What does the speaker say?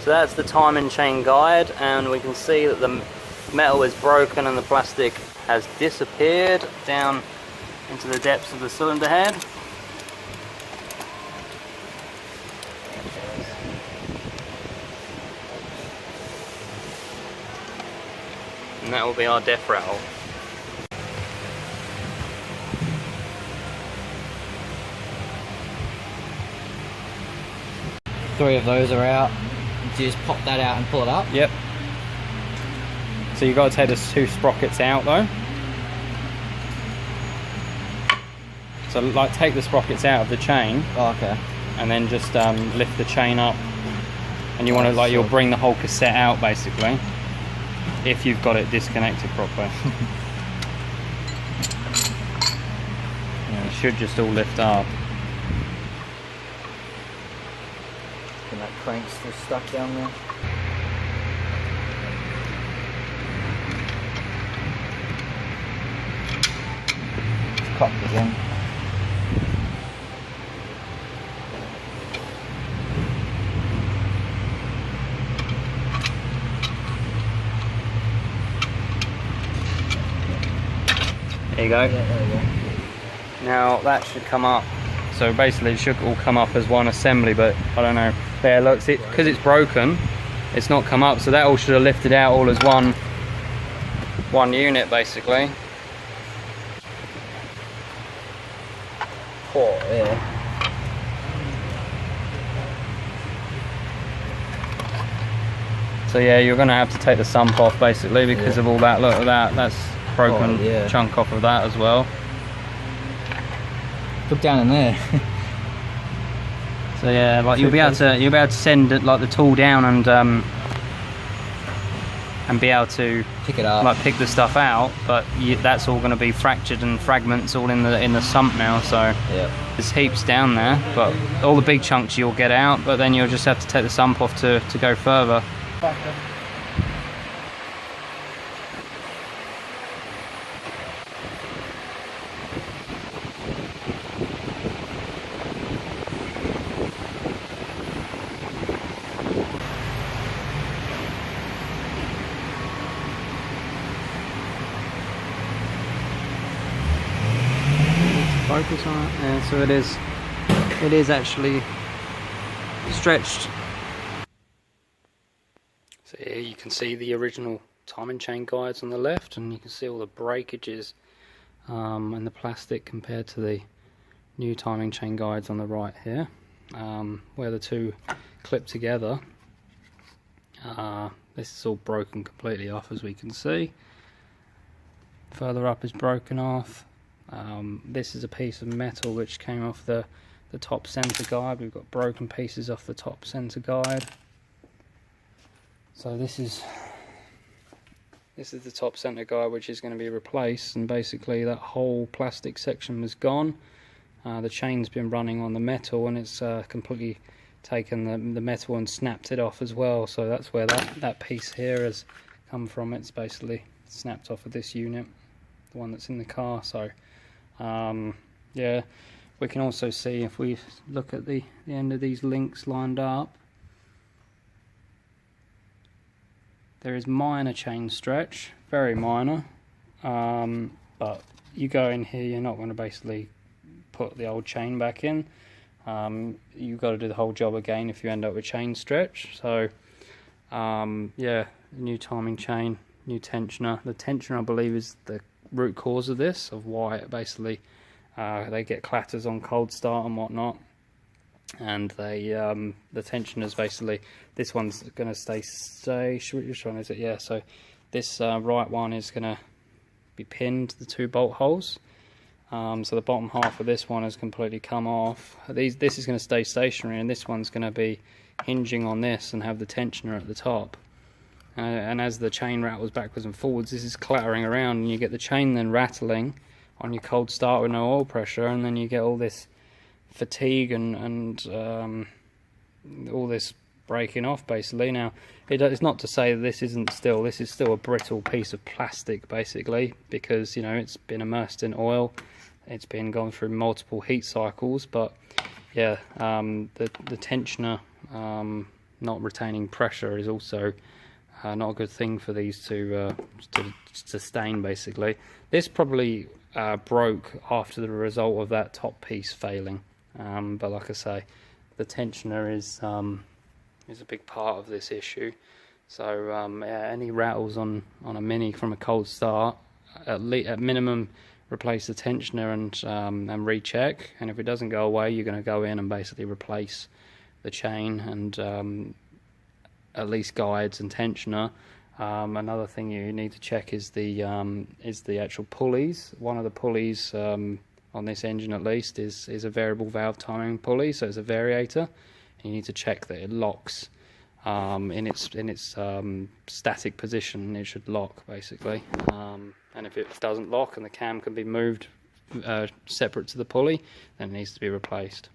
So that's the timing chain guide, and we can see that the metal is broken and the plastic has disappeared down into the depths of the cylinder head. And that will be our def rattle. Three of those are out. Do you just pop that out and pull it up? Yep. So you've got to take the two sprockets out though. So like take the sprockets out of the chain. Oh, okay. And then just lift the chain up. And you want to you'll bring the whole cassette out basically. If you've got it disconnected properly. Yeah, it should just all lift up. And that crank's still stuck down there. It's cocked again. There you go. Yeah, there we go. Now that should come up. So basically it should all come up as one assembly, but I don't know. There, look, because it's broken, it's not come up. So that all should have lifted out all as one unit basically. Oh, yeah. So yeah, you're going to have to take the sump off basically because of all that. Look at that. That's broken chunk off of that as well. Look down in there. So yeah, like you'll be able to send it, like the tool down and be able to pick it up, like pick the stuff out. But that's all going to be fractured and fragments all in the sump now. So there's heaps down there, but all the big chunks you'll get out. But then you'll just have to take the sump off to go further. Focus on it. Yeah, so it is actually stretched. So here you can see the original timing chain guides on the left, and you can see all the breakages and the plastic compared to the new timing chain guides on the right here, where the two clip together. This is all broken completely off, as we can see. Further up is broken off. This is a piece of metal which came off the top center guide. We've got broken pieces off the top center guide. So this is the top center guide which is going to be replaced, and basically that whole plastic section was gone. The chain's been running on the metal, and it's completely taken the metal and snapped it off as well. So that's where that piece here has come from. It's basically snapped off of this unit, the one that's in the car. So yeah, we can also see, if we look at the end of these links lined up, there is minor chain stretch, very minor, but you go in here, you're not going to basically put the old chain back in. You've got to do the whole job again if you end up with chain stretch. So yeah, new timing chain, new tensioner. The tensioner, I believe, is the root cause of this, of why it basically they get clatters on cold start and whatnot. And they the tensioners, basically, this one's going to stay which one is it? Yeah, so this right one is going to be pinned, the two bolt holes. So the bottom half of this one has completely come off. This is going to stay stationary, and this one's going to be hinging on this and have the tensioner at the top. And as the chain rattles backwards and forwards, this is clattering around, and you get the chain then rattling on your cold start with no oil pressure, and then you get all this fatigue and all this breaking off basically. Now it's not to say that this is still a brittle piece of plastic basically, because you know it's been immersed in oil, it's been gone through multiple heat cycles. But yeah, the tensioner not retaining pressure is also not a good thing for these to sustain, basically. This probably broke after the result of that top piece failing, but like I say, the tensioner is a big part of this issue. So yeah, any rattles on a Mini from a cold start, at minimum replace the tensioner and recheck, and if it doesn't go away, you're going to go in and basically replace the chain and at least guides and tensioner. Another thing you need to check is the actual pulleys. One of the pulleys on this engine, at least, is a variable valve timing pulley, so it's a variator. And you need to check that it locks in its static position. It should lock, basically. And if it doesn't lock and the cam can be moved separate to the pulley, then it needs to be replaced.